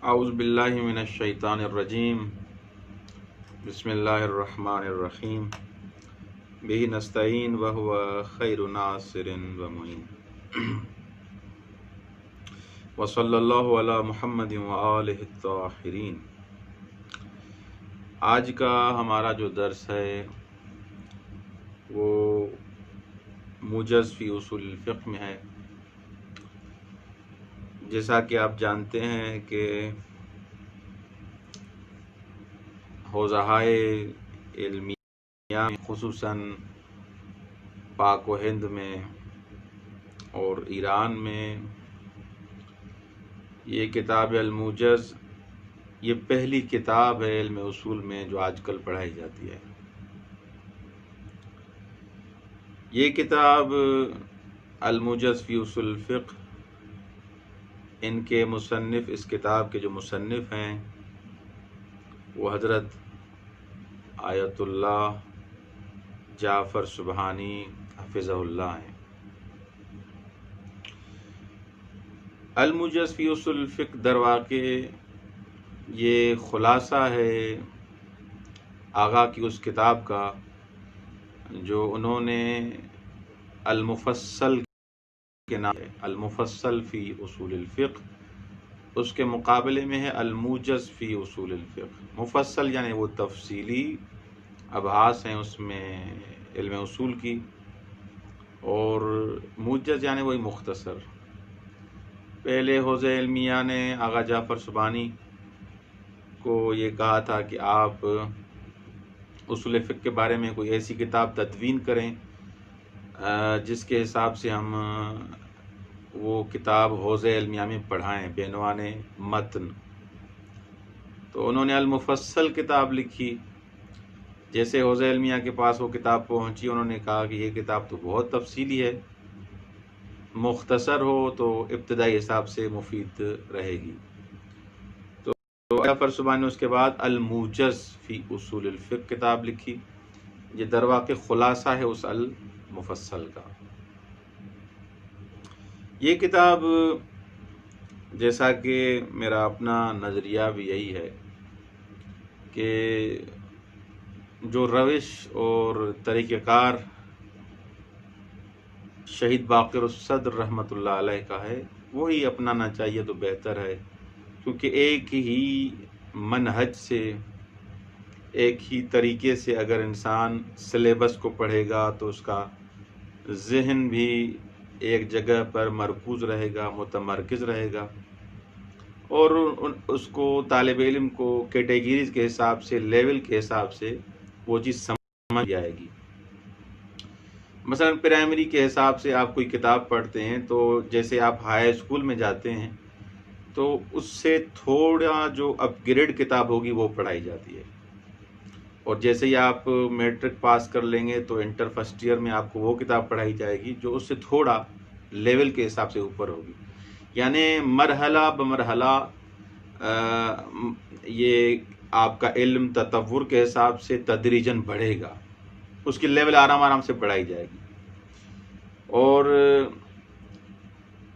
اعوذ باللہ من الشیطان الرجیم بسم اللہ الرحمن الرحیم بہ نستعین وہو خیر ناصر ومعین وصلی اللہ علی محمد وآلہ الطاہرین۔ آج کا ہمارا جو درس ہے وہ موجز فی اصول الفقہ میں ہے۔ جیسا کہ آپ جانتے ہیں کہ حوزہائے علمیہ خصوصاً پاک و ہند میں اور ایران میں یہ کتاب الموجز یہ پہلی کتاب ہے علم اصول میں جو آج کل پڑھائی جاتی ہے۔ یہ کتاب الموجز فی اصول الفقہ، ان کے مصنف، اس کتاب کے جو مصنف ہیں وہ حضرت آیت اللہ جعفر سبحانی حفظہ اللہ ہیں۔ الموجز فی اصول الفقہ در واقع یہ خلاصہ ہے آغا کی اس کتاب کا جو انہوں نے المفصل کے نام ہے، المفصل فی اصول الفقہ، اس کے مقابلے میں ہے الموجز فی اصول الفقہ۔ مفصل یعنی وہ تفصیلی ابحاث ہیں اس میں علم اصول کی، اور موجز یعنی وہی مختصر۔ پہلے حوزہ علمیہ نے آغا جعفر سبحانی کو یہ کہا تھا کہ آپ اصول فقہ کے بارے میں کوئی ایسی کتاب تدوین کریں جس کے حساب سے ہم وہ کتاب حوزہ علمیہ میں پڑھائیں بعنوان متن۔ تو انہوں نے المفصل کتاب لکھی۔ جیسے حوزہ علمیہ کے پاس وہ کتاب پہنچی، انہوں نے کہا کہ یہ کتاب تو بہت تفصیلی ہے، مختصر ہو تو ابتدائی حساب سے مفید رہے گی۔ تو جعفر سبحانی نے اس کے بعد الموجز فی اصول الفقہ کتاب لکھی۔ یہ در واقع خلاصہ ہے اس المفصل کا۔ یہ کتاب جیسا کہ میرا اپنا نظریہ بھی یہی ہے کہ جو روش اور طریقہ کار شہید باقر الصدر رحمۃ اللہ علیہ کا ہے وہی اپنانا چاہیے تو بہتر ہے، کیونکہ ایک ہی منہج سے، ایک ہی طریقے سے اگر انسان سلیبس کو پڑھے گا تو اس کا ذہن بھی ایک جگہ پر مرکوز رہے گا، متمرکز رہے گا، اور اس کو طالب علم کو کیٹیگریز کے حساب سے، لیول کے حساب سے وہ چیز سمجھ آئے گی۔ مثلا پرائمری کے حساب سے آپ کوئی کتاب پڑھتے ہیں تو جیسے آپ ہائی اسکول میں جاتے ہیں تو اس سے تھوڑا جو اپ گریڈ کتاب ہوگی وہ پڑھائی جاتی ہے، اور جیسے ہی آپ میٹرک پاس کر لیں گے تو انٹر فرسٹ ایئر میں آپ کو وہ کتاب پڑھائی جائے گی جو اس سے تھوڑا لیول کے حساب سے اوپر ہوگی۔ یعنی مرحلہ بمرحلہ یہ آپ کا علم تطور کے حساب سے تدریجاً بڑھے گا، اس کی لیول آرام آرام سے بڑھائی جائے گی، اور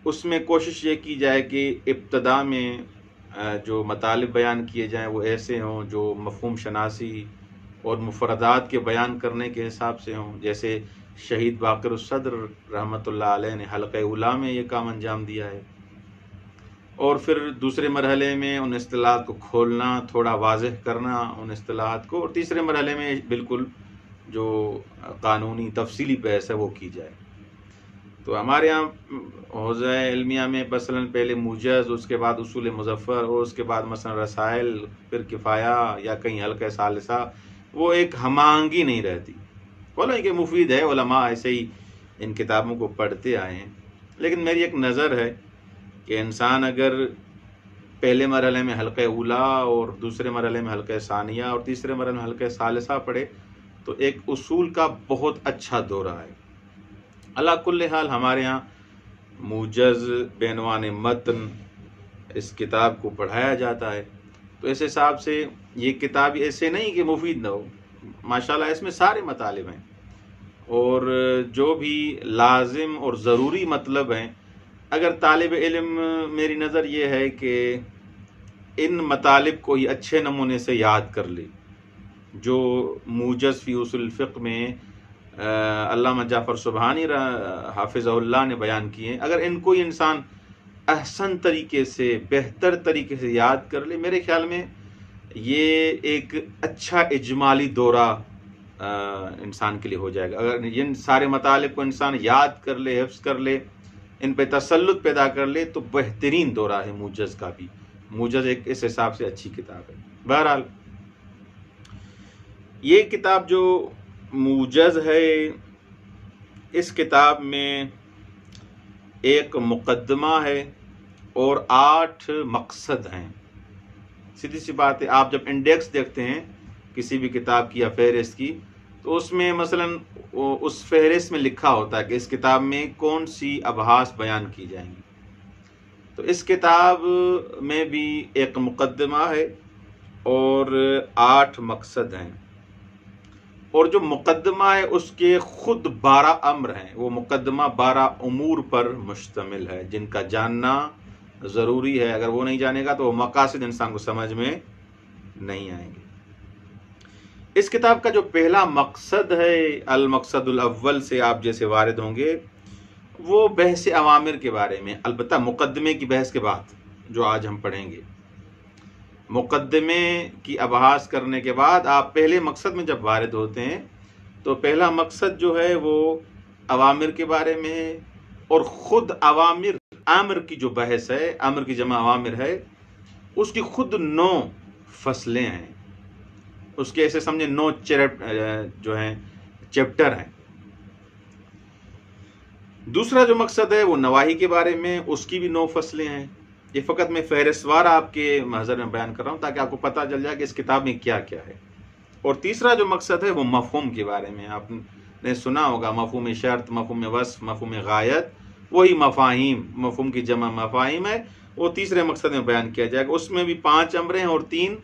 اس میں کوشش یہ کی جائے کہ ابتدا میں جو مطالب بیان کیے جائیں وہ ایسے ہوں جو مفہوم شناسی اور مفردات کے بیان کرنے کے حساب سے ہوں، جیسے شہید باقر الصدر رحمۃ اللہ علیہ نے حلقہ اولیٰ میں یہ کام انجام دیا ہے، اور پھر دوسرے مرحلے میں ان اصطلاحات کو کھولنا، تھوڑا واضح کرنا ان اصطلاحات کو، اور تیسرے مرحلے میں بالکل جو قانونی تفصیلی بحث ہے وہ کی جائے۔ تو ہمارے یہاں حوزہ علمیہ میں مثلاً پہلے موجز، اس کے بعد اصول مظفر، اور اس کے بعد مثلا رسائل، پھر کفایہ یا کہیں حلقہ ثالثہ، وہ ایک ہم آہنگی نہیں رہتی۔ بولے کہ مفید ہے، علماء ایسے ہی ان کتابوں کو پڑھتے آئے ہیں، لیکن میری ایک نظر ہے کہ انسان اگر پہلے مرحلے میں حلقہ اولیٰ اور دوسرے مرحلے میں حلقہ ثانیہ اور تیسرے مرحلے میں حلقہ ثالثہ پڑھے تو ایک اصول کا بہت اچھا دورہ ہے۔ علی کل حال ہمارے ہاں موجز بعنوان متن اس کتاب کو پڑھایا جاتا ہے، تو اس حساب سے یہ کتاب ایسے نہیں کہ مفید نہ ہو، ماشاءاللہ اس میں سارے مطالب ہیں، اور جو بھی لازم اور ضروری مطلب ہیں، اگر طالب علم، میری نظر یہ ہے کہ ان مطالب کو ہی اچھے نمونے سے یاد کر لے جو موجز فی اصول الفقہ میں علامہ جعفر سبحانی حافظہ اللہ نے بیان کیے ہیں، اگر ان کو ہی انسان احسن طریقے سے، بہتر طریقے سے یاد کر لے، میرے خیال میں یہ ایک اچھا اجمالی دورہ انسان کے لیے ہو جائے گا۔ اگر ان سارے مطالب کو انسان یاد کر لے، حفظ کر لے، ان پہ تسلط پیدا کر لے، تو بہترین دورہ ہے موجز کا بھی۔ موجز ایک اس حساب سے اچھی کتاب ہے۔ بہرحال یہ کتاب جو موجز ہے، اس کتاب میں ایک مقدمہ ہے اور 8 مقصد ہیں۔ سیدھی سی بات ہے، آپ جب انڈیکس دیکھتے ہیں کسی بھی کتاب کی یا فہرست کی، تو اس میں مثلا اس فہرست میں لکھا ہوتا ہے کہ اس کتاب میں کون سی ابحاث بیان کی جائیں گی۔ تو اس کتاب میں بھی ایک مقدمہ ہے اور 8 مقصد ہیں، اور جو مقدمہ ہے اس کے خود 12 امر ہیں۔ وہ مقدمہ 12 امور پر مشتمل ہے جن کا جاننا ضروری ہے۔ اگر وہ نہیں جانے گا تو وہ مقاصد انسان کو سمجھ میں نہیں آئیں گے۔ اس کتاب کا جو پہلا مقصد ہے، المقصد الاول سے آپ جیسے وارد ہوں گے، وہ بحث اوامر کے بارے میں، البتہ مقدمے کی بحث کے بعد جو آج ہم پڑھیں گے۔ مقدمے کی ابحاث کرنے کے بعد آپ پہلے مقصد میں جب وارد ہوتے ہیں تو پہلا مقصد جو ہے وہ اوامر کے بارے میں ہے، اور خود اوامر، امر کی جو بحث ہے، امر کی جمع اوامر ہے، اس کی خود 9 فصلیں ہیں۔ اس کے ایسے سمجھیں 9 جو ہیں چیپٹر ہیں۔ دوسرا جو مقصد ہے وہ نواہی کے بارے میں، اس کی بھی 9 فصلیں ہیں۔ یہ فقط میں فہرست وار آپ کے محضر میں بیان کر رہا ہوں تاکہ آپ کو پتہ چل جائے کہ اس کتاب میں کیا کیا ہے۔ اور تیسرا جو مقصد ہے وہ مفہوم کے بارے میں۔ آپ نے سنا ہوگا مفہوم شرط، مفہوم وصف، مفہوم غایت، وہی مفاہیم، مفہوم کی جمع مفاہیم ہے، وہ تیسرے مقصد میں بیان کیا جائے گا۔ اس میں بھی 5 امر ہیں اور 3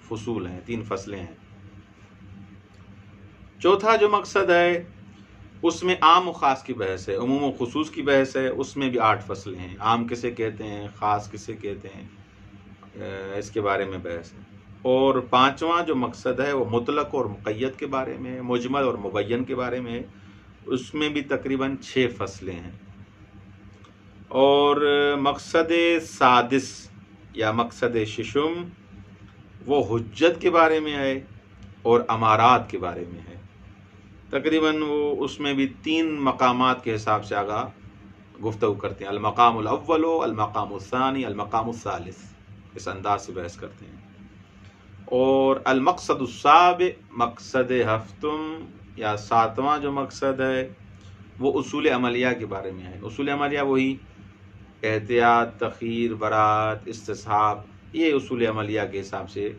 فصول ہیں، 3 فصلیں ہیں۔ چوتھا جو مقصد ہے اس میں عام و خاص کی بحث ہے، عموم و خصوص کی بحث ہے۔ اس میں بھی 8 فصلیں ہیں، عام کسے کہتے ہیں، خاص کسے کہتے ہیں، اس کے بارے میں بحث ہے۔ اور 5واں جو مقصد ہے وہ مطلق اور مقید کے بارے میں ہے، مجمل اور مبین کے بارے میں ہے۔ اس میں بھی تقریباً 6 فصلیں ہیں۔ اور مقصد سادس یا مقصد ششم وہ حجت کے بارے میں ہے اور امارات کے بارے میں ہے۔ تقریباً وہ اس میں بھی 3 مقامات کے حساب سے آگاہ گفتگو کرتے ہیں، المقام الاول، المقام الثانی، المقام الثالث، اس انداز سے بحث کرتے ہیں۔ اور المقصد السابع، مقصد ہفتم یا 7واں جو مقصد ہے وہ اصول عملیہ کے بارے میں ہے۔ اصول عملیہ وہی احتیاط، تخیر، برات، استصحاب، یہ اصول عملیہ کے حساب سے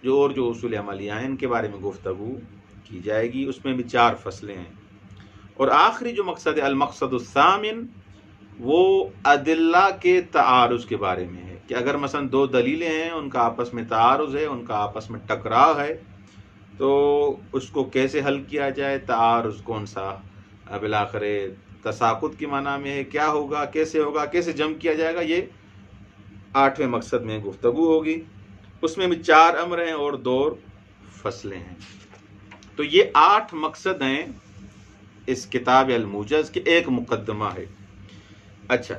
جو اصول عملیہ ہیں ان کے بارے میں گفتگو کی جائے گی۔ اس میں بھی 4 فصلیں ہیں۔ اور آخری جو مقصد ہے المقصد الثامن، وہ ادلہ کے تعارض کے بارے میں ہے کہ اگر مثلا 2 دلیلیں ہیں، ان کا آپس میں تعارض ہے، ان کا آپس میں ٹکراؤ ہے، تو اس کو کیسے حل کیا جائے، تعارض کون سا بالآخر تساقط کی معنی میں ہے، کیا ہوگا، کیسے جمع کیا جائے گا، یہ 8ویں مقصد میں گفتگو ہوگی۔ اس میں بھی 4 امر ہیں اور 2 فصلیں ہیں۔ تو یہ 8 مقصد ہیں اس کتاب الموجز کے، ایک مقدمہ ہے۔ اچھا،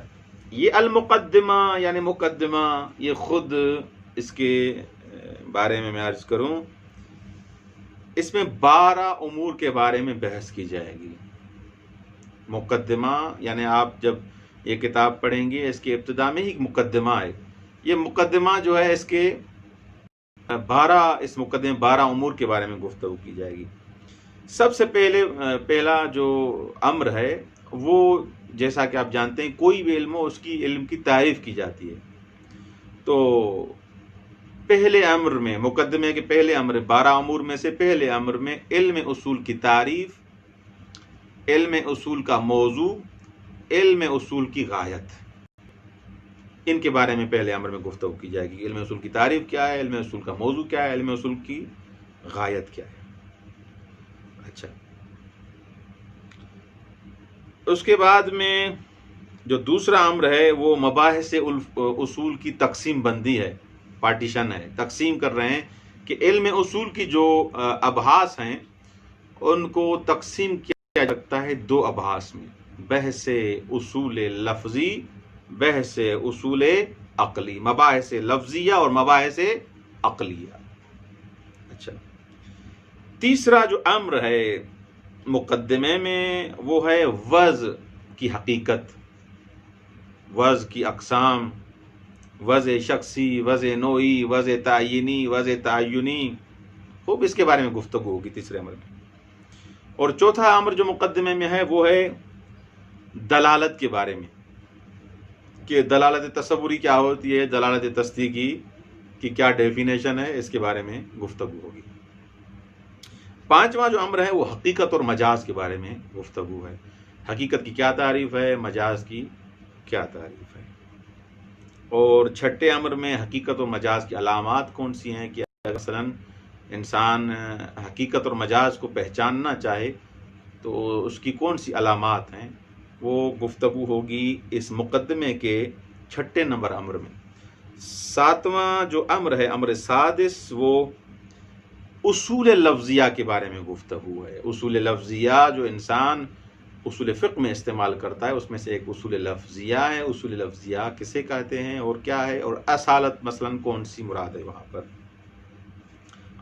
یہ المقدمہ یعنی مقدمہ، یہ خود اس کے بارے میں عرض کروں، اس میں 12 امور کے بارے میں بحث کی جائے گی۔ مقدمہ یعنی آپ جب یہ کتاب پڑھیں گے اس کے ابتدا میں ہی مقدمہ ہے۔ یہ مقدمہ جو ہے اس کے 12 امور کے بارے میں گفتگو کی جائے گی۔ سب سے پہلا جو امر ہے وہ، جیسا کہ آپ جانتے ہیں کوئی بھی علم ہو اس کی علم کی تعریف کی جاتی ہے۔ تو پہلے امر میں، مقدمے کے پہلے امر، 12 امور میں سے پہلے امر میں علم اصول کی تعریف، علم اصول کا موضوع، علم اصول کی غایت، ان کے بارے میں پہلے امر میں گفتگو کی جائے گی۔ علم اصول کی تعریف کیا ہے، علم اصول کا موضوع کیا ہے، علم اصول کی غایت کیا ہے۔ اچھا، اس کے بعد میں جو دوسرا امر ہے وہ مباحث اصول کی تقسیم بندی ہے پارٹیشن ہے، تقسیم کر رہے ہیں کہ علم اصول کی جو ابحاث ہیں ان کو تقسیم کیا جا سکتا ہے دو ابحاث میں، بحث اصول لفظی، بحث اصول عقلی، مباحث لفظیہ اور مباحث عقلیہ۔ اچھا، تیسرا جو امر ہے مقدمے میں وہ ہے وضع کی حقیقت، وضع کی اقسام، وضع شخصی، وضع نوعی، وضع تعینی، وضع تعینی، خوب اس کے بارے میں گفتگو ہوگی تیسرے امر میں۔ اور چوتھا امر جو مقدمے میں ہے وہ ہے دلالت کے بارے میں، کہ دلالت تصوری کیا ہوتی ہے، دلالت تصدیقی کی کیا ڈیفینیشن ہے، اس کے بارے میں گفتگو ہوگی۔ پانچواں جو امر ہے وہ حقیقت اور مجاز کے بارے میں گفتگو ہے، حقیقت کی کیا تعریف ہے، مجاز کی کیا تعریف ہے۔ اور چھٹے امر میں حقیقت اور مجاز کی علامات کون سی ہیں، کہ مثلا انسان حقیقت اور مجاز کو پہچاننا چاہے تو اس کی کون سی علامات ہیں، وہ گفتگو ہوگی اس مقدمے کے چھٹے نمبر امر میں۔ ساتواں جو امر ہے، امر سادس، وہ اصول لفظیہ کے بارے میں گفتگو ہے۔ اصول لفظیہ جو انسان اصول فقہ میں استعمال کرتا ہے اس میں سے ایک اصول لفظیہ ہے۔ اصول لفظیہ کسے کہتے ہیں اور کیا ہے، اور اصالت مثلا کون سی مراد ہے وہاں پر۔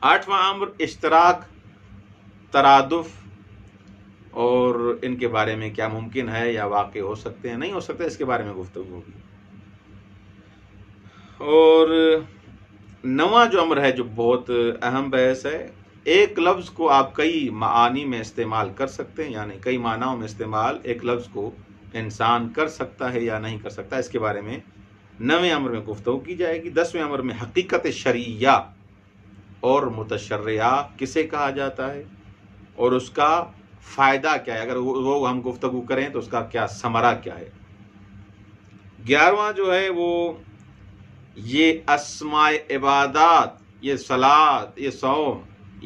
آٹھواں امر اشتراک، ترادف، اور ان کے بارے میں کیا ممکن ہے یا واقع ہو سکتے ہیں، نہیں ہو سکتے، اس کے بارے میں گفتگو ہوگی۔ اور نواں جو امر ہے جو بہت اہم بحث ہے، ایک لفظ کو آپ کئی معانی میں استعمال کر سکتے ہیں، یعنی کئی معناؤں میں استعمال ایک لفظ کو انسان کر سکتا ہے یا نہیں کر سکتا، اس کے بارے میں نویں امر میں گفتگو کی جائے گی۔ دسویں امر میں حقیقت شرعیہ اور متشرعہ کسے کہا جاتا ہے اور اس کا فائدہ کیا ہے، اگر وہ ہم گفتگو کریں تو اس کا کیا ثمرہ کیا ہے۔ 11واں جو ہے وہ یہ اسماء عبادات، یہ صلاۃ، یہ صوم،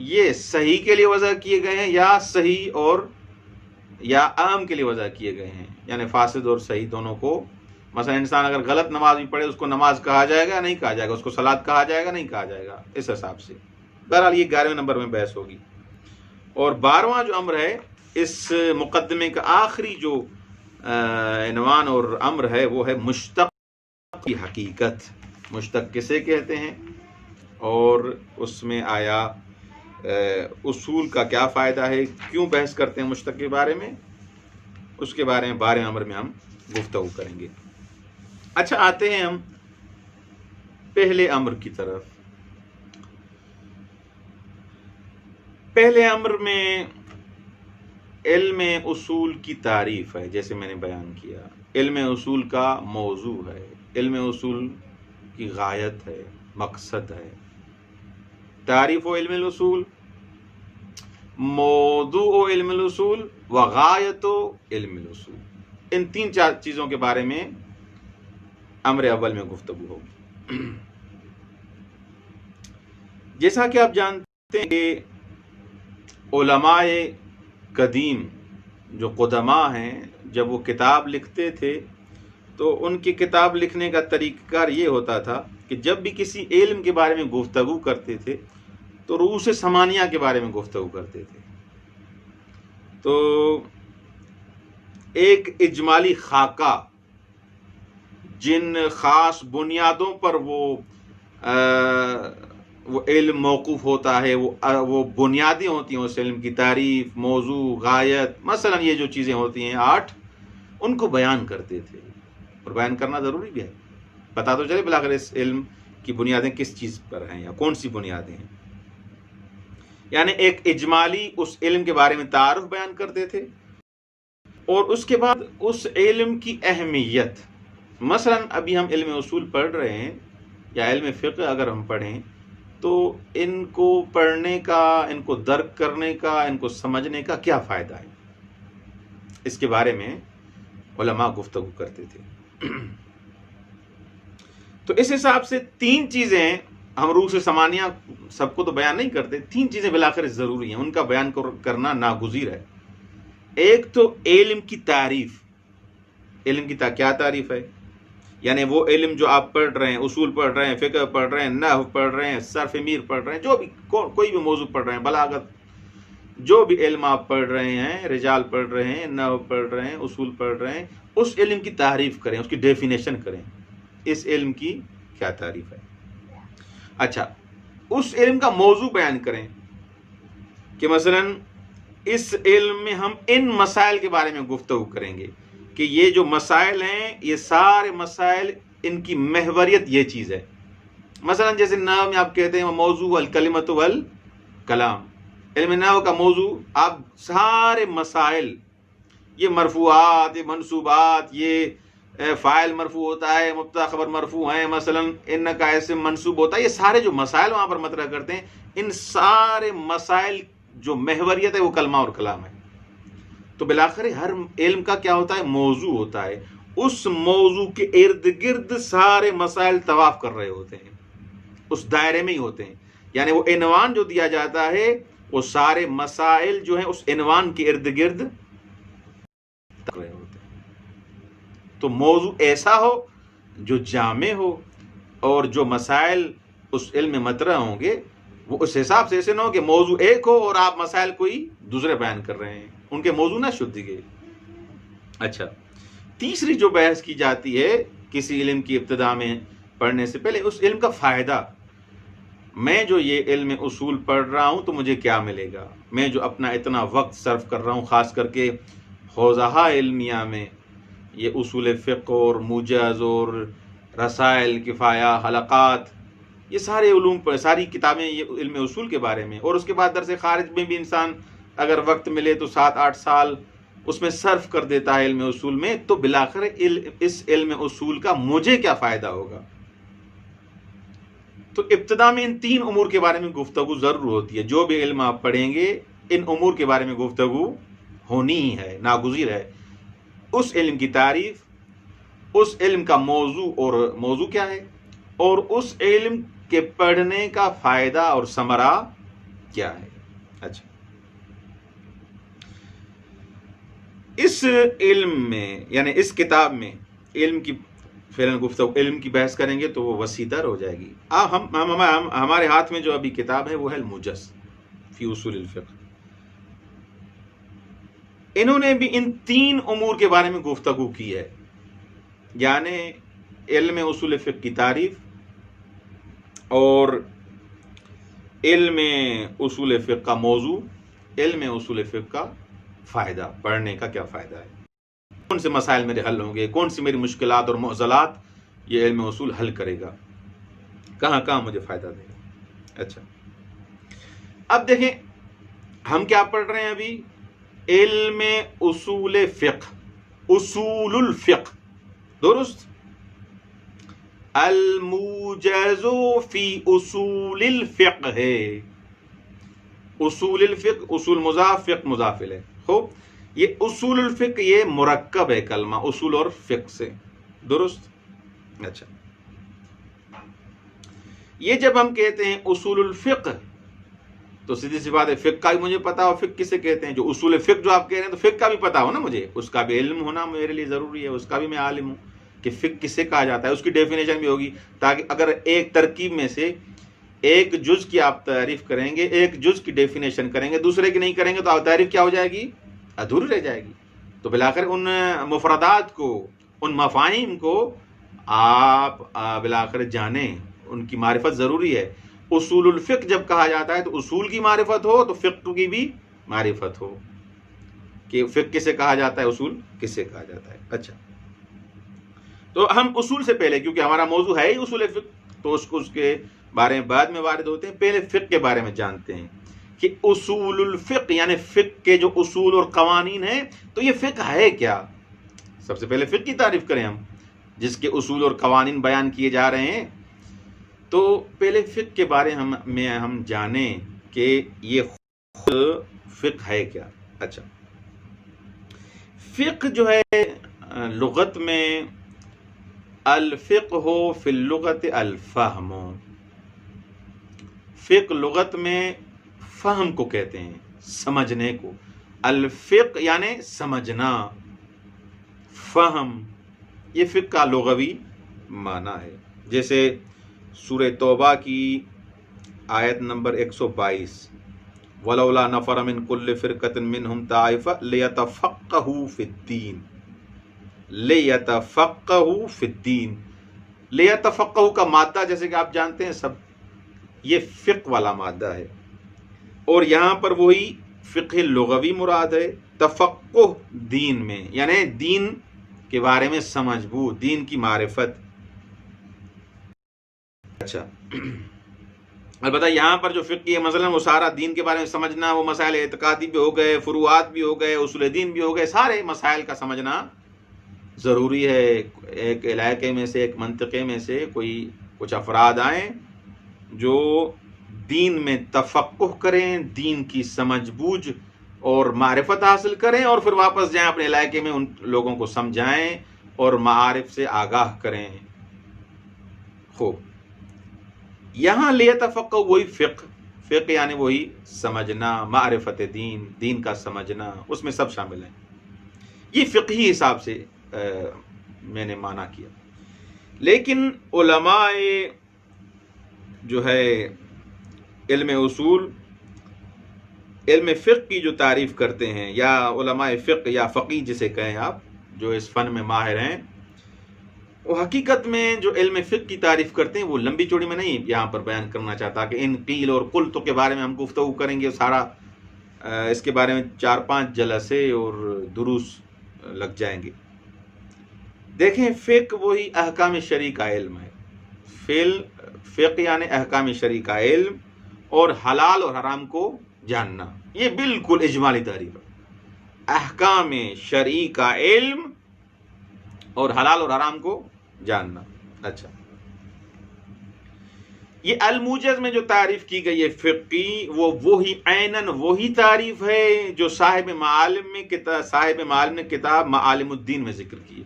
یہ صحیح کے لیے وضع کیے گئے ہیں یا صحیح اور یا عام کے لیے وضع کیے گئے ہیں، یعنی فاسد اور صحیح دونوں کو۔ مثلا انسان اگر غلط نماز بھی پڑھے اس کو نماز کہا جائے گا نہیں کہا جائے گا، اس کو صلاۃ کہا جائے گا نہیں کہا جائے گا، اس حساب سے۔ بہرحال یہ 11ویں نمبر میں بحث ہوگی۔ اور 12واں جو امر ہے اس مقدمے کا آخری جو عنوان اور امر ہے وہ ہے مشتق کی حقیقت، مشتق کسے کہتے ہیں اور اس میں آیا اصول کا کیا فائدہ ہے، کیوں بحث کرتے ہیں مشتق کے بارے میں، اس کے بارے میں 12ویں امر میں ہم گفتگو کریں گے۔ اچھا، آتے ہیں ہم پہلے امر کی طرف۔ پہلے امر میں علم اصول کی تعریف ہے، جیسے میں نے بیان کیا، علم اصول کا موضوع ہے، علم اصول کی غایت ہے، مقصد ہے۔ تعریف و علم الاصول، موضوع و علم الاصول، و غایت و علم الاصول، ان تین چار چیزوں کے بارے میں امر اول میں گفتگو ہوگی۔ جیسا کہ آپ جانتے ہیں کہ علماء قدیم جو قدماء ہیں جب وہ کتاب لکھتے تھے تو ان کی کتاب لکھنے کا طریقہ کار یہ ہوتا تھا کہ جب بھی کسی علم کے بارے میں گفتگو کرتے تھے تو رؤوس ثمانیہ کے بارے میں گفتگو کرتے تھے۔ تو ایک اجمالی خاکہ جن خاص بنیادوں پر وہ علم موقوف ہوتا ہے، وہ بنیادیں ہوتی ہیں اس علم کی، تعریف، موضوع، غایت، مثلا یہ جو چیزیں ہوتی ہیں 8، ان کو بیان کرتے تھے، اور بیان کرنا ضروری بھی ہے، پتہ تو چلے بالآخر اس علم کی بنیادیں کس چیز پر ہیں یا کون سی بنیادیں ہیں۔ یعنی ایک اجمالی اس علم کے بارے میں تعارف بیان کرتے تھے، اور اس کے بعد اس علم کی اہمیت، مثلا ابھی ہم علم اصول پڑھ رہے ہیں یا علم فقہ اگر ہم پڑھیں تو ان کو پڑھنے کا، ان کو درک کرنے کا، ان کو سمجھنے کا کیا فائدہ ہے، اس کے بارے میں علماء گفتگو کرتے تھے۔ تو اس حساب سے 3 چیزیں ہم رؤوس ثمانیہ سب کو تو بیان نہیں کرتے، 3 چیزیں بالآخر ضروری ہیں، ان کا بیان کرنا ناگزیر ہے۔ ایک تو علم کی تعریف، علم کی کیا تعریف ہے، یعنی وہ علم جو آپ پڑھ رہے ہیں، اصول پڑھ رہے ہیں، فقہ پڑھ رہے ہیں، نحو پڑھ رہے ہیں، صرف میر پڑھ رہے ہیں، جو بھی کوئی بھی موضوع پڑھ رہے ہیں، بلاغت، جو بھی علم آپ پڑھ رہے ہیں، رجال پڑھ رہے ہیں، نحو پڑھ رہے ہیں، اصول پڑھ رہے ہیں، اس علم کی تعریف کریں، اس کی ڈیفینیشن کریں، اس علم کی کیا تعریف ہے۔ اچھا، اس علم کا موضوع بیان کریں کہ مثلا اس علم میں ہم ان مسائل کے بارے میں گفتگو کریں گے کہ یہ جو مسائل ہیں، یہ سارے مسائل، ان کی محوریت یہ چیز ہے۔ مثلا جیسے نحو میں آپ کہتے ہیں موضوع الکلمۃ والکلام، علم نحو کا موضوع آپ سارے مسائل، یہ مرفوعات، یہ منصوبات، یہ فاعل مرفوع ہوتا ہے، مبتدا خبر مرفوع ہیں، مثلا ان کا ایسے منصوب ہوتا ہے، یہ سارے جو مسائل وہاں پر مطرح کرتے ہیں، ان سارے مسائل جو محوریت ہے وہ کلمہ اور کلام ہے۔ تو بالآخر ہر علم کا کیا ہوتا ہے؟ موضوع ہوتا ہے، اس موضوع کے ارد گرد سارے مسائل طواف کر رہے ہوتے ہیں، اس دائرے میں ہی ہوتے ہیں، یعنی وہ عنوان جو دیا جاتا ہے وہ سارے مسائل جو ہیں اس عنوان کے ارد گرد کر رہے ہوتے ہیں۔ تو موضوع ایسا ہو جو جامع ہو، اور جو مسائل اس علم میں مطرح ہوں گے وہ اس حساب سے ایسے نہ ہو کہ موضوع ایک ہو اور آپ مسائل کوئی دوسرے بیان کر رہے ہیں، ان کے موضوع نہ شد دیے۔ اچھا، تیسری جو بحث کی جاتی ہے کسی علم کی ابتدا میں پڑھنے سے پہلے، اس علم کا فائدہ، میں جو یہ علم اصول پڑھ رہا ہوں تو مجھے کیا ملے گا، میں جو اپنا اتنا وقت صرف کر رہا ہوں، خاص کر کے حوزہ علمیہ میں، یہ اصول فقہ اور موجز اور رسائل، کفایہ، حلقات، یہ سارے علوم پر ساری کتابیں یہ علم اصول کے بارے میں، اور اس کے بعد درس خارج میں بھی انسان اگر وقت ملے تو 7-8 سال اس میں صرف کر دیتا ہے علم اصول میں، تو بالآخر اس علم اصول کا مجھے کیا فائدہ ہوگا۔ تو ابتدا میں ان 3 امور کے بارے میں گفتگو ضرور ہوتی ہے، جو بھی علم آپ پڑھیں گے ان امور کے بارے میں گفتگو ہونی ہی ہے، ناگزیر ہے۔ اس علم کی تعریف، اس علم کا موضوع، اور موضوع کیا ہے، اور اس علم کے پڑھنے کا فائدہ اور ثمرہ کیا ہے۔ اچھا، اس علم میں یعنی اس کتاب میں علم کی فعلاً گفتگو، علم کی بحث کریں گے تو وہ وسیع تر ہو جائے گی۔ ہمارے ہاتھ میں جو ابھی کتاب ہے وہ ہے الموجز فی اصول الفقہ۔ انہوں نے بھی ان 3 امور کے بارے میں گفتگو کی ہے، یعنی علم اصول فقہ کی تعریف، اور علم اصول فقہ کا موضوع، علم اصول فقہ کا فائدہ، پڑھنے کا کیا فائدہ ہے، کون سے مسائل میرے حل ہوں گے، کون سی میری مشکلات اور معضلات یہ علم اصول حل کرے گا، کہاں کہاں مجھے فائدہ دے گا۔ اچھا، اب دیکھیں ہم کیا پڑھ رہے ہیں ابھی، علم اصول فقہ، اصول الفقہ، درست، الموجز فی اصول الفقہ ہے، اصول الفقہ، اصول مضاف، فقہ مضاف الیہ، خوب، یہ اصول الفقہ یہ مرکب ہے کلمہ اصول اور فقہ سے، درست۔ اچھا، یہ جب ہم کہتے ہیں اصول الفقہ تو سیدھی سی بات ہے فقہ کا بھی مجھے پتا ہو، فقہ کسے کہتے ہیں، جو اصول فقہ جو آپ کہہ رہے ہیں تو فقہ کا بھی پتا ہو نا مجھے، اس کا بھی علم ہونا میرے لیے ضروری ہے، اس کا بھی میں عالم ہوں کہ فقہ کسے کہا جاتا ہے، اس کی ڈیفینیشن بھی ہوگی، تاکہ اگر ایک ترکیب میں سے ایک جز کی آپ تعریف کریں گے، ایک جز کی ڈیفینیشن کریں گے، دوسرے کی نہیں کریں گے تو آپ تعریف کیا ہو جائے گی، ادھوری رہ جائے گی۔ تو بالآخر ان مفردات کو، ان مفاہیم کو آپ بالآخر جانیں، ان کی معرفت ضروری ہے۔ اصول الفقہ جب کہا جاتا ہے تو اصول کی معرفت ہو تو فقہ کی بھی معرفت ہو، کہ فقہ کسے کہا جاتا ہے، اصول کسے کہا جاتا ہے۔ اچھا، تو ہم اصول سے پہلے، کیونکہ ہمارا موضوع ہے ہی اصول فقہ، تو اس کے بارے میں بعد میں وارد ہوتے ہیں، پہلے فقہ کے بارے میں جانتے ہیں کہ اصول الفقہ یعنی فقہ کے جو اصول اور قوانین ہیں، تو یہ فقہ ہے کیا۔ سب سے پہلے فقہ کی تعریف کریں ہم، جس کے اصول اور قوانین بیان کیے جا رہے ہیں، تو پہلے فقہ کے بارے میں ہم جانیں کہ یہ خود فقہ ہے کیا۔ اچھا، فقہ جو ہے لغت میں، الفقہ فی اللغت الفہم، فقہ لغت میں فہم کو کہتے ہیں، سمجھنے کو، الفقہ یعنی سمجھنا، فہم، یہ فقہ کا لغوی معنی ہے. جیسے سورہ توبہ کی آیت نمبر 122 وَلَوْلَا نَفَرَ مِن كُلِّ فِرْقَةٍ مِّنْهُمْ طَائِفَةٌ لِيَتَفَقَّهُوا فِي الدِّينِ. لِيَتَفَقَّهُوا فِي الدِّينِ. لِيَتَفَقَّهُوا کا مادہ جیسے کہ آپ جانتے ہیں سب، یہ فقہ والا مادہ ہے، اور یہاں پر وہی فقہ لغوی مراد ہے. تفقہ دین میں یعنی دین کے بارے میں سمجھ بوجھ، دین کی معرفت. اچھا، البتہ یہاں پر جو فقہ ہے مثلا وہ سارا دین کے بارے میں سمجھنا، وہ مسائل اعتقادی بھی ہو گئے، فروعات بھی ہو گئے، اصول دین بھی ہو گئے، سارے مسائل کا سمجھنا ضروری ہے. ایک علاقے میں سے، ایک منطقے میں سے کچھ افراد آئیں جو دین میں تفقہ کریں، دین کی سمجھ بوجھ اور معرفت حاصل کریں، اور پھر واپس جائیں اپنے علاقے میں، ان لوگوں کو سمجھائیں اور معارف سے آگاہ کریں. خوب، یہاں لیتفقہ وہی فقہ یعنی وہی سمجھنا، معرفت دین، دین کا سمجھنا، اس میں سب شامل ہیں. یہ فقہی حساب سے میں نے معنی کیا. لیکن علماء جو ہے علم اصول، علم فقہ کی جو تعریف کرتے ہیں، یا علماء فقہ یا فقیہ جسے کہیں آپ، جو اس فن میں ماہر ہیں، وہ حقیقت میں جو علم فقہ کی تعریف کرتے ہیں وہ لمبی چوڑی میں نہیں یہاں پر بیان کرنا چاہتا کہ ان قیل اور قلت کے بارے میں ہم گفتگو کریں گے، سارا اس کے بارے میں 4-5 جلسے اور دروس لگ جائیں گے. دیکھیں، فقہ وہی احکام شرعی کا علم ہے. فقہ یعنی احکام شرعی کا علم اور حلال اور حرام کو جاننا، یہ بالکل اجمالی تعریف ہے. احکام شرعی کا علم اور حلال اور حرام کو جاننا. اچھا، یہ الموجز میں جو تعریف کی گئی ہے فقی، وہ وہی عیناً وہی تعریف ہے جو صاحب معالم نے کتاب معالم الدین میں ذکر کی ہے.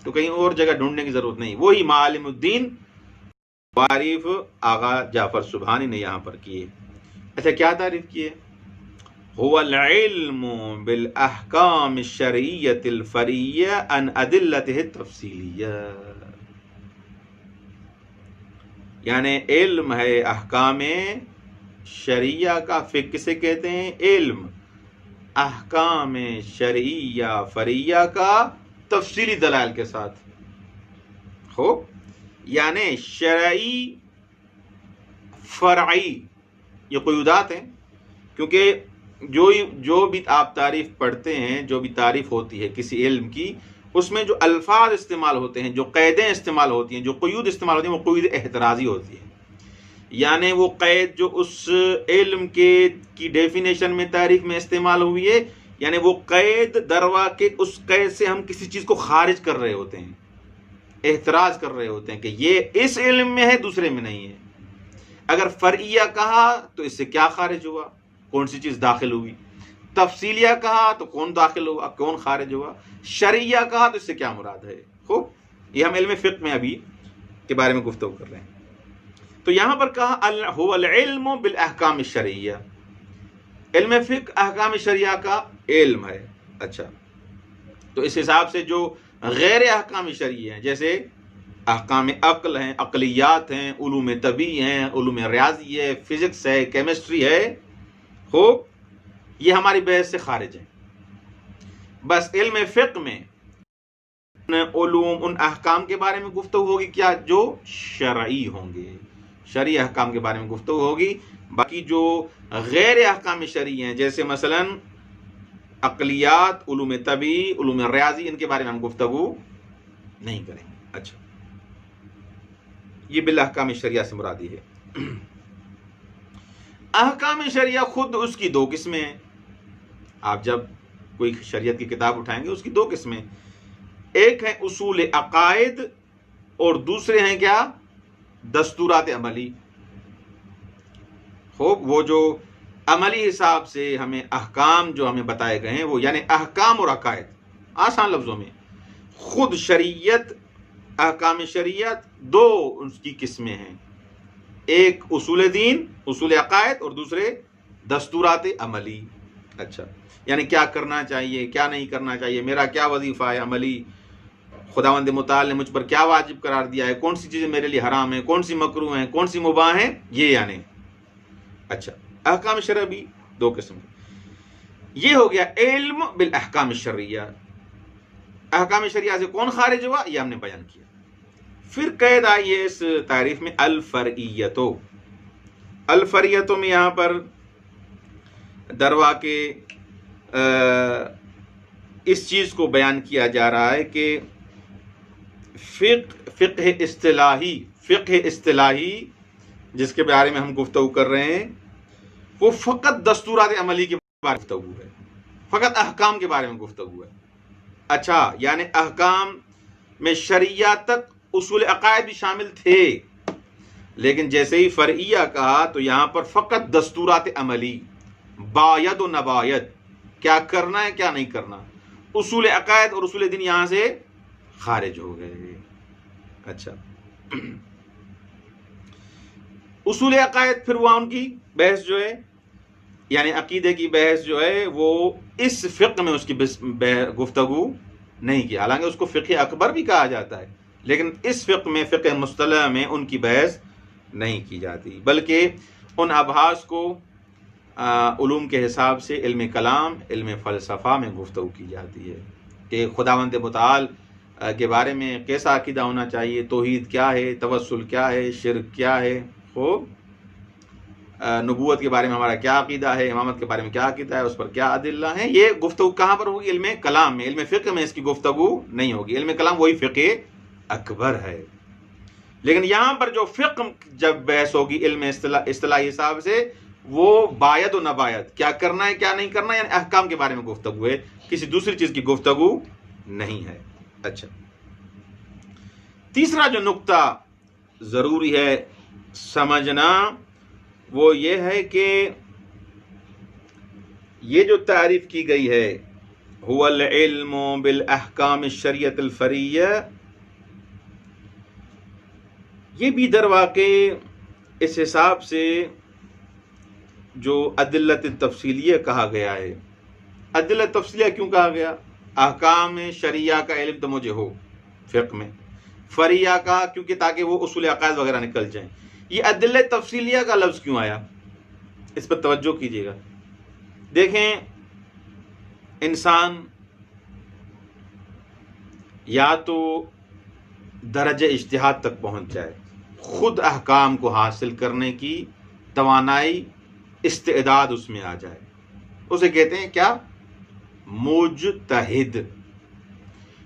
تو کہیں اور جگہ ڈھونڈنے کی ضرورت نہیں، وہی معالم الدین تعریف آغا جعفر سبحانی نے یہاں پر کی ہے. اچھا، کیا تعریف کی ہے؟ هو العلم بالاحکام الشرعیۃ الفریہ عن ادلتہ التفصیلیہ. یعنی علم ہے احکام شرعیہ کا. فقہ کسے کہتے ہیں؟ علم احکام شرعیہ فریہ کا تفصیلی دلائل کے ساتھ. ہو یعنی شرعی فرعی یہ قیودات ہیں، کیونکہ جو بھی آپ تعریف پڑھتے ہیں، جو بھی تعریف ہوتی ہے کسی علم کی، اس میں جو الفاظ استعمال ہوتے ہیں، جو قیدیں استعمال ہوتی ہیں، جو قیود استعمال ہوتی ہیں، وہ قیود احترازی ہوتی ہے. یعنی وہ قید جو اس علم کی ڈیفینیشن میں تعریف میں استعمال ہوئی ہے، یعنی وہ قید دروا کے اس قید سے ہم کسی چیز کو خارج کر رہے ہوتے ہیں، احتراز کر رہے ہوتے ہیں کہ یہ اس علم میں ہے، دوسرے میں نہیں ہے. اگر فرعیہ کہا تو اس سے کیا خارج ہوا، کون سی چیز داخل ہوئی. تفصیلیہ کہا تو کون داخل ہوا، کون خارج ہوا. شرعیہ کہا تو اس سے کیا مراد ہے. خوب، یہ ہم علم فقہ میں ابھی کے بارے میں گفتگو کر رہے ہیں. تو یہاں پر کہا هو العلم بالاحکام الشرعیہ، علم فقہ احکام شرعیہ کا علم ہے. اچھا، تو اس حساب سے جو غیر احکام شرعی ہیں، جیسے احکام عقل ہیں، عقلیات ہیں، علوم طبی ہیں، علوم ریاضی ہے، فزکس ہے، کیمسٹری ہے، خوب، یہ ہماری بحث سے خارج ہیں. بس علم فقہ میں علوم، ان احکام کے بارے میں گفتگو ہوگی کیا جو شرعی ہوں گے، شرعی احکام کے بارے میں گفتگو ہوگی. باقی جو غیر احکام شرعی ہیں، جیسے مثلا عقلیات، علوم طبی، علوم ریاضی، ان کے بارے میں ہم گفتگو نہیں کریں گے. اچھا، یہ بالاحکام شرعیہ سے مرادی ہے. احکام شرعیہ خود اس کی 2 قسمیں ہیں. آپ جب کوئی شریعت کی کتاب اٹھائیں گے، اس کی 2 قسمیں، ایک ہے اصول عقائد اور دوسرے ہیں کیا؟ دستورات عملی. خوب، وہ جو عملی حساب سے ہمیں احکام جو ہمیں بتائے گئے ہیں، وہ یعنی احکام اور عقائد، آسان لفظوں میں خود شریعت، احکام شریعت 2 اس کی قسمیں ہیں، ایک اصول دین، اصول عقائد، اور دوسرے دستورات عملی. اچھا، یعنی کیا کرنا چاہیے، کیا نہیں کرنا چاہیے، میرا کیا وظیفہ ہے عملی، خداوند متعال نے مجھ پر کیا واجب قرار دیا ہے، کون سی چیزیں میرے لیے حرام ہیں، کون سی مکروہ ہیں، کون سی مباح ہیں، یہ یعنی اچھا احکام شرع بھی دو قسم کے. یہ ہو گیا علم بالاحکام الشرعیہ. احکام شریعہ سے کون خارج ہوا یہ ہم نے بیان کیا. پھر قید آئی ہے اس تعریف میں الفرعیتو. الفرعیتو میں یہاں پر دروا کے اس چیز کو بیان کیا جا رہا ہے کہ فقہ اصطلاحی جس کے بارے میں ہم گفتگو کر رہے ہیں وہ فقط دستورات عملی کے بارے میں گفتگو ہے، فقط احکام کے بارے میں گفتگو ہے. اچھا یعنی احکام میں شرعیات تک اصول عقائد بھی شامل تھے، لیکن جیسے ہی فرعیہ کہا تو یہاں پر فقط دستورات عملی، باید و نباید، کیا کرنا ہے کیا نہیں کرنا، اصول عقائد اور اصول دین یہاں سے خارج ہو گئے. اچھا اصول عقائد پھر وہاں ان کی بحث جو ہے یعنی عقیدے کی بحث جو ہے وہ اس فقہ میں اس کی گفتگو نہیں کی، حالانکہ اس کو فقہ اکبر بھی کہا جاتا ہے، لیکن اس فقہ میں فقہ مصطلح میں ان کی بحث نہیں کی جاتی، بلکہ ان ابحاث کو علوم کے حساب سے علم کلام، علم فلسفہ میں گفتگو کی جاتی ہے کہ خداوند متعال کے بارے میں کیسا عقیدہ ہونا چاہیے، توحید کیا ہے، توسل کیا ہے، شرک کیا ہے، نبوت کے بارے میں ہمارا کیا عقیدہ ہے، امامت کے بارے میں کیا عقیدہ ہے، اس پر کیا ادلہ ہیں. یہ گفتگو کہاں پر ہوگی؟ علم کلام میں. علم فقہ میں اس کی گفتگو نہیں ہوگی. علم کلام وہی فقہ اکبر ہے. لیکن یہاں پر جو فقہ جب بحث ہوگی علم اصطلاحی حساب سے وہ باید و نباید، کیا کرنا ہے کیا نہیں کرنا، یعنی احکام کے بارے میں گفتگو ہے، کسی دوسری چیز کی گفتگو نہیں ہے. اچھا تیسرا جو نقطہ ضروری ہے سمجھنا وہ یہ ہے کہ یہ جو تعریف کی گئی ہے هو العلم بالاحکام الشرعیۃ الفرعیہ، یہ بھی در واقع اس حساب سے جو ادلت تفصیلیہ کہا گیا ہے. ادلت تفصیلیہ کیوں کہا گیا؟ احکام شرعیہ کا علم تو مجھے ہو فقہ میں، فرعیہ کا کیونکہ تاکہ وہ اصول عقائد وغیرہ نکل جائیں. یہ ادلت تفصیلیہ کا لفظ کیوں آیا؟ اس پر توجہ کیجیے گا. دیکھیں انسان یا تو درجہ اجتہاد تک پہنچ جائے، خود احکام کو حاصل کرنے کی توانائی، استعداد اس میں آ جائے، اسے کہتے ہیں کیا؟ مجتہد.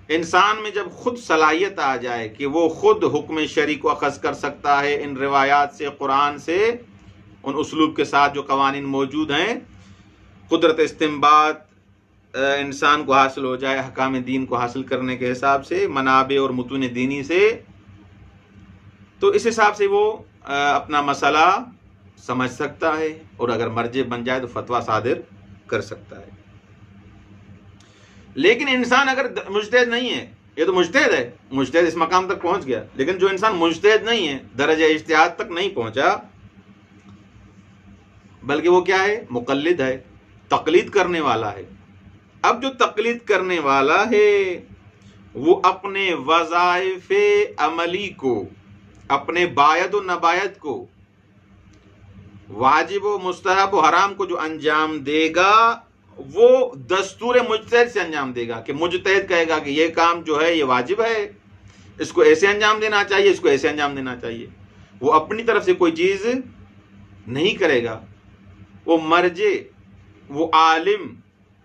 انسان میں جب خود صلاحیت آ جائے کہ وہ خود حکم شرعی کو اخذ کر سکتا ہے ان روایات سے، قرآن سے، ان اسلوب کے ساتھ جو قوانین موجود ہیں، قدرت استنباط انسان کو حاصل ہو جائے احکام دین کو حاصل کرنے کے حساب سے، منابع اور متون دینی سے، تو اس حساب سے وہ اپنا مسئلہ سمجھ سکتا ہے اور اگر مرجع بن جائے تو فتویٰ صادر کر سکتا ہے. لیکن انسان اگر مجتہد نہیں ہے، یہ تو مجتہد ہے، مجتہد اس مقام تک پہنچ گیا، لیکن جو انسان مجتہد نہیں ہے، درجہ اجتہاد تک نہیں پہنچا، بلکہ وہ کیا ہے؟ مقلد ہے، تقلید کرنے والا ہے. اب جو تقلید کرنے والا ہے وہ اپنے وظائف عملی کو، اپنے باید و نباید کو، واجب و مستحب و حرام کو جو انجام دے گا وہ دستور مجتہد سے انجام دے گا. کہ مجتہد کہے گا کہ یہ کام جو ہے یہ واجب ہے، اس کو ایسے انجام دینا چاہیے، اس کو ایسے انجام دینا چاہیے. وہ اپنی طرف سے کوئی چیز نہیں کرے گا. وہ مرجع، وہ عالم،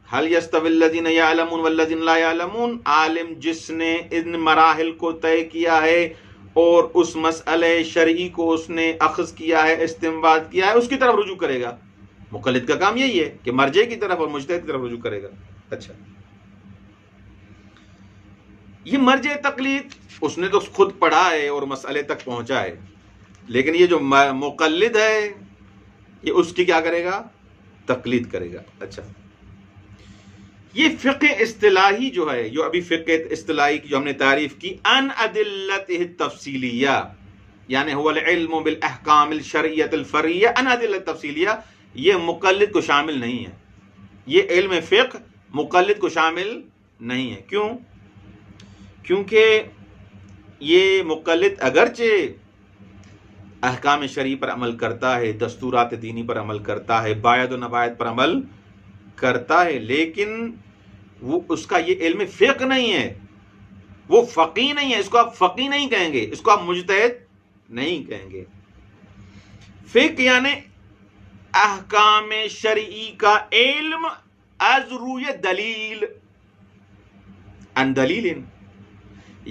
هل يستوي الذين يعلمون والذين لا يعلمون، عالم جس نے ان مراحل کو طے کیا ہے اور اس مسئلہ شرعی کو اس نے اخذ کیا ہے، استنباط کیا ہے، اس کی طرف رجوع کرے گا. مقلد کا کام یہی ہے کہ مرجع کی طرف اور مجتہد کی طرف رجوع کرے گا. اچھا یہ مرجع تقلید اس نے تو خود پڑھا ہے اور مسئلے تک پہنچا ہے، لیکن یہ جو مقلد ہے یہ اس کی کیا کرے گا؟ تقلید کرے گا. اچھا یہ فقہ اصطلاحی جو ہے، جو ابھی فقہ اصطلاحی کی جو ہم نے تعریف کی، ان ادلتہ التفصیلیہ، یعنی هو العلم بالاحکام الشرعیۃ الفرعیہ، ان ادلتہ تفصیلیہ، یہ مقلد کو شامل نہیں ہے. یہ علم فقہ مقلد کو شامل نہیں ہے. کیوں؟ کیونکہ یہ مقلد اگرچہ احکام شرعی پر عمل کرتا ہے، دستورات دینی پر عمل کرتا ہے، باید و نباید پر عمل کرتا ہے، لیکن وہ اس کا یہ علم فقہ نہیں ہے، وہ فقیہ نہیں ہے. اس کو آپ فقیہ نہیں کہیں گے، اس کو آپ مجتہد نہیں کہیں گے. فقہ یعنی احکام شرعی کا علم از روی دلیل، ان دلیل،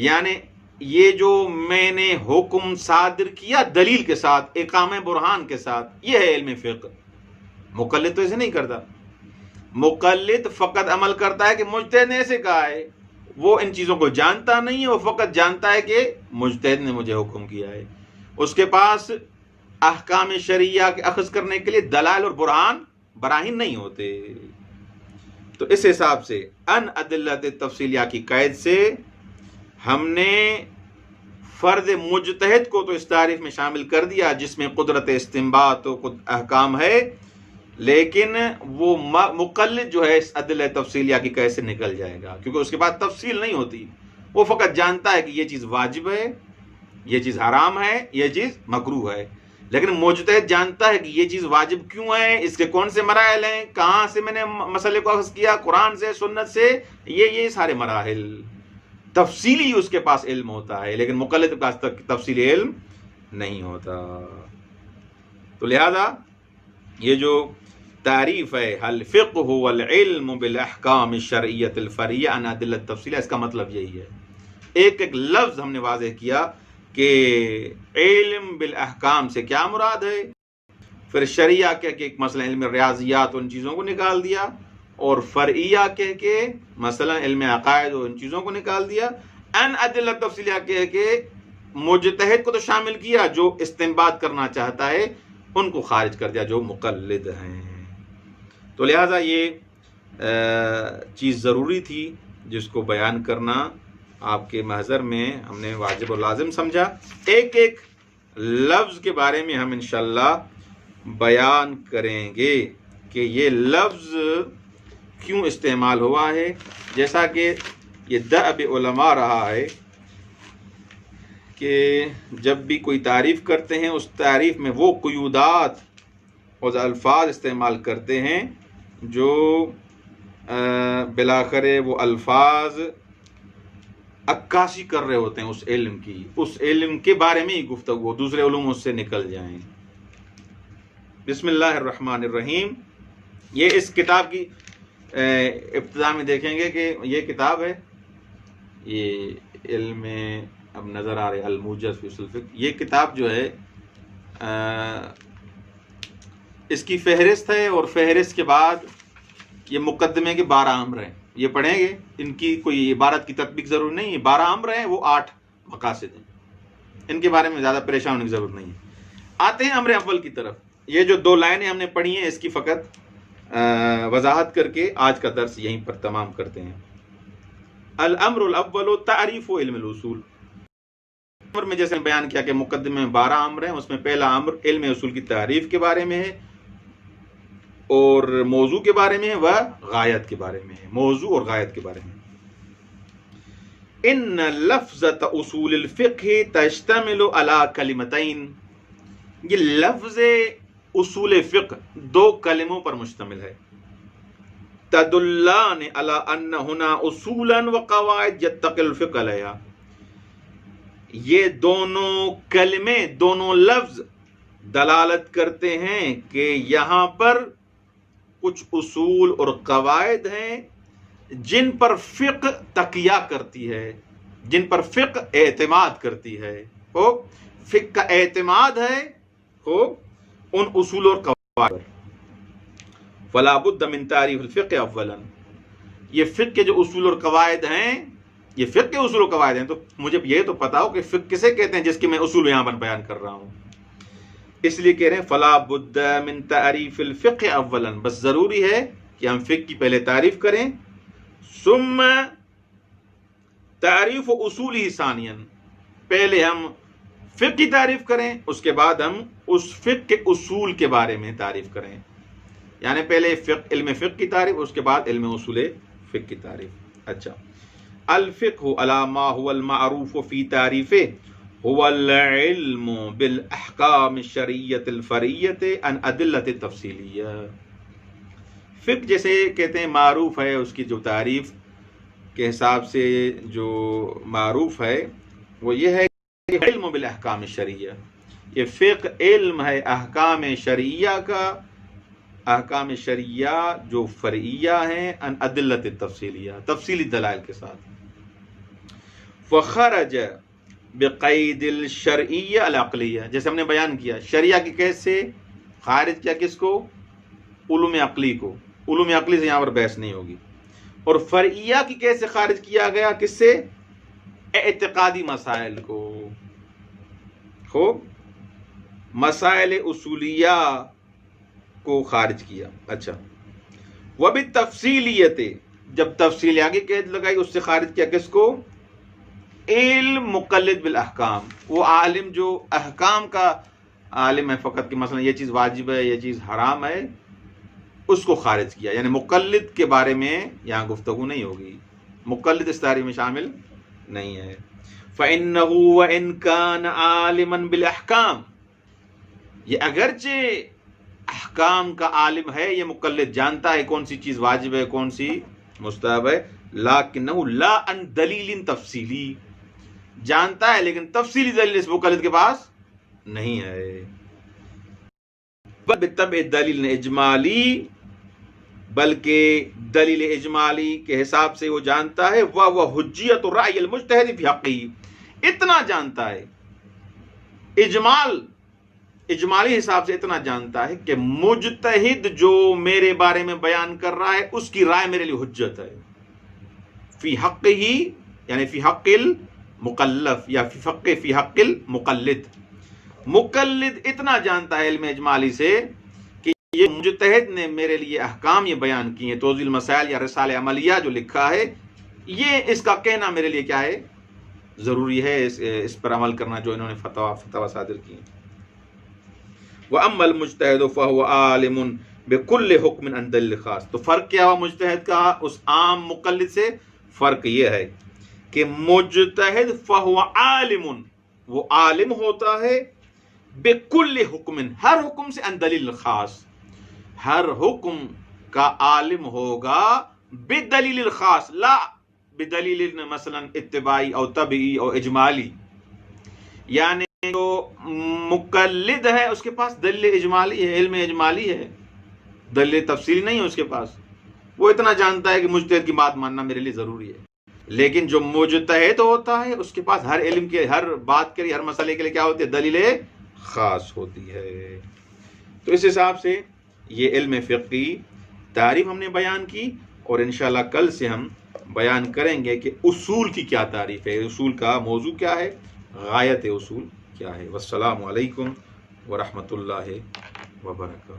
یعنی یہ جو میں نے حکم صادر کیا دلیل کے ساتھ، اقامہ برہان کے ساتھ، یہ ہے علم فقہ. مقلد تو ایسے نہیں کرتا. مقلد فقط عمل کرتا ہے کہ مجتہد نے ایسے کہا ہے، وہ ان چیزوں کو جانتا نہیں ہے، وہ فقط جانتا ہے کہ مجتہد نے مجھے حکم کیا ہے. اس کے پاس احکام شرعیہ کے اخذ کرنے کے لیے دلائل اور براہین نہیں ہوتے. تو اس حساب سے ان ادلت تفصیلیہ کی قید سے ہم نے فرض مجتہد کو تو اس تعریف میں شامل کر دیا جس میں قدرت استنباط و احکام ہے، لیکن وہ مقلد جو ہے اس ادلہ تفصیلیہ کی قید سے نکل جائے گا، کیونکہ اس کے بعد تفصیل نہیں ہوتی. وہ فقط جانتا ہے کہ یہ چیز واجب ہے، یہ چیز حرام ہے، یہ چیز مکروہ ہے. لیکن مجتہد جانتا ہے کہ یہ چیز واجب کیوں ہے، اس کے کون سے مراحل ہیں، کہاں سے میں نے مسئلے کو اخذ کیا، قرآن سے، سنت سے، یہ سارے مراحل تفصیلی اس کے پاس علم ہوتا ہے، لیکن مقلد کے پاس تفصیلی علم نہیں ہوتا. تو لہذا یہ جو تعریف ہے الفقہ هو العلم بالاحکام الشرعیۃ الفرعیہ عن ادلہ التفصیلیہ، اس کا مطلب یہی ہے. ایک ایک لفظ ہم نے واضح کیا کہ علم بالاحکام سے کیا مراد ہے، پھر شرعیہ کہہ کے ایک مثلا علم ریاضیات ان چیزوں کو نکال دیا، اور فرعیہ کہہ کے مثلا علم عقائد اور ان چیزوں کو نکال دیا. ان ادلہ تفصیلیہ کہہ کے مجتہد کو تو شامل کیا جو استنباط کرنا چاہتا ہے، ان کو خارج کر دیا جو مقلد ہیں. تو لہٰذا یہ چیز ضروری تھی جس کو بیان کرنا آپ کے محضر میں ہم نے واجب و لازم سمجھا. ایک ایک لفظ کے بارے میں ہم انشاءاللہ بیان کریں گے کہ یہ لفظ کیوں استعمال ہوا ہے. جیسا کہ یہ دأب علماء رہا ہے کہ جب بھی کوئی تعریف کرتے ہیں اس تعریف میں وہ قیودات اور الفاظ استعمال کرتے ہیں جو بالآخر وہ الفاظ عکاسی کر رہے ہوتے ہیں اس علم کی، اس علم کے بارے میں ہی گفتگو، دوسرے علوم اس سے نکل جائیں. بسم اللہ الرحمن الرحیم. یہ اس کتاب کی ابتدا میں دیکھیں گے کہ یہ کتاب ہے، یہ علم اب نظر آ رہے الموجز فی اصول الفقہ. یہ کتاب جو ہے اس کی فہرست ہے، اور فہرست کے بعد یہ مقدمے کے 12 امر ہیں، یہ پڑھیں گے. ان کی کوئی عبارت کی تطبیق ضروری نہیں ہے. 12 امر ہیں، وہ 8 مقاصد ہیں، ان کے بارے میں زیادہ پریشان ہونے کی ضرورت نہیں ہے. آتے ہیں امر اول کی طرف. یہ جو 2 لائنیں ہم نے پڑھی ہیں اس کی فقط وضاحت کر کے آج کا درس یہیں پر تمام کرتے ہیں. الامر الاول تعریف و علم الاصول. امر میں جیسے بیان کیا کہ مقدمے میں 12 امر ہیں، اس میں پہلا امر علم اصول کی تعریف کے بارے میں ہے، اور موضوع کے بارے میں ہے، وہ غایت کے بارے میں ہے. موضوع اور غایت کے بارے میں. ان لفظۃ اصول الفقہ تشتمل علی کلمتین. یہ لفظ اصول فقہ 2 کلموں پر مشتمل ہے. تدلان علی ان ہنا اصولا وقواعد یتقی الفقہ علیہا. یہ دونوں کلمے، دونوں لفظ دلالت کرتے ہیں کہ یہاں پر کچھ اصول اور قواعد ہیں جن پر فقہ تقیہ کرتی ہے، جن پر فقہ اعتماد کرتی ہے. فقہ کا اعتماد ہے ان اصول اور قواعد پر. فلا بد من تعریف الفقہ اولا. یہ فقہ کے جو اصول اور قواعد ہیں، یہ فقہ کے اصول و قواعد ہیں، تو مجھے یہ تو پتا ہو کہ فقہ کسے کہتے ہیں جس کے میں اصول یہاں پر بیان کر رہا ہوں. اس لیے کہہ رہے ہیں فلا بد من تعریف الفقہ اولا. بس ضروری ہے کہ ہم فقہ کی پہلے تعریف کریں، ثم تعریف اصول ہی ثانیا. پہلے ہم فقہ کی تعریف کریں، اس کے بعد ہم اس فقہ کے اصول کے بارے میں تعریف کریں. یعنی پہلے علم فقہ کی تعریف، اس کے بعد علم اصول فقہ کی تعریف. اچھا، الفقہ علی ما هو المعروف فی تعریفہ هو العلم بالاحکام الشرعیۃ الفرعیۃ عن ادلۃ تفصیلیہ. فقہ جیسے کہتے ہیں معروف ہے، اس کی جو تعریف کے حساب سے جو معروف ہے وہ یہ ہے کہ علم بالاحکام الشرعیہ، یہ فقہ علم ہے احکام شرعیہ کا، احکام شرعیہ جو فرعیہ ہیں، ان ادلت تفصیلیہ، تفصیلی دلائل کے ساتھ. فخرج بقید الشرعیہ العقلیہ، جیسے ہم نے بیان کیا شرعیہ کی قید سے خارج کیا کس کو؟ علوم عقلی کو. علوم عقلی سے یہاں پر بحث نہیں ہوگی. اور فرعیہ کی قید سے خارج کیا گیا کس سے؟ اعتقادی مسائل کو. خوب، مسائل اصولیہ کو خارج کیا. اچھا، وبالتفصیلیت، جب تفصیل آگے قید لگائی اس سے خارج کیا کس کو؟ علم مقلد بالاحکام، وہ عالم جو احکام کا عالم ہے فقط کہ مثلا یہ چیز واجب ہے یہ چیز حرام ہے، اس کو خارج کیا. یعنی مقلد کے بارے میں یہاں گفتگو نہیں ہوگی، مقلد اس تعریف میں شامل نہیں ہے. فإنه وإن كان عالما بالاحکام، یہ اگرچہ احکام کا عالم ہے، یہ مقلد جانتا ہے کون سی چیز واجب ہے کون سی مستحب ہے، لیکنہ لا ان دلیل تفصیلی، جانتا ہے لیکن تفصیلی دلیل اس مقلد کے پاس نہیں ہے. بالطبع دلیل اجمالی، بلکہ دلیل اجمالی کے حساب سے وہ جانتا ہے. وہ حجیت الرأی المجتہد فی حقہ، اتنا جانتا ہے، اجمالی حساب سے اتنا جانتا ہے کہ مجتہد جو میرے بارے میں بیان کر رہا ہے اس کی رائے میرے لیے حجت ہے. فی حق ہی یعنی فی حق المکلف یا فی حق المقلد، مقلد اتنا جانتا ہے علم اجمالی سے کہ یہ مجتہد نے میرے لیے احکام یہ بیان کیے ہیں، توضیح المسائل یا رسالہ عملیہ جو لکھا ہے، یہ اس کا کہنا میرے لیے کیا ہے؟ ضروری ہے، اس پر عمل کرنا جو انہوں نے فتویٰ صادر کی. وَأَمَّا الْمُجْتَهِدُ فَهُوَ عَالِمٌ بِكُلِّ حُکْمٍ عَنْ دَلِيلِ خاص. تو فرق کیا ہوا مجتہد کا اس عام مقلد سے؟ فرق یہ ہے کہ مجتہد فَهُوَ عَالِمٌ، وہ عالم ہوتا ہے بِكُلِّ حُکْمٍ، ہر حکم سے، عن دلیل خاص، ہر حکم کا عالم ہوگا بدلیل الخاص، لا بدلیل مثلا اتباعی او طبعی او اجمالی. یعنی جو مقلد ہے اس کے پاس دلیل اجمالی ہے، علم اجمالی ہے، دلیل تفصیلی نہیں ہے اس کے پاس. وہ اتنا جانتا ہے کہ مجتہد کی بات ماننا میرے لیے ضروری ہے. لیکن جو مجتہد ہوتا ہے اس کے پاس ہر علم کے، ہر بات کے لیے، ہر مسئلے کے لیے کیا ہوتی ہے؟ دلیل خاص ہوتی ہے. تو اس حساب سے یہ علم فقہی تعریف ہم نے بیان کی، اور انشاءاللہ کل سے ہم بیان کریں گے کہ اصول کی کیا تعریف ہے، اصول کا موضوع کیا ہے، غایت اصول کیا ہے. والسلام علیکم ورحمۃ اللہ وبرکاتہ.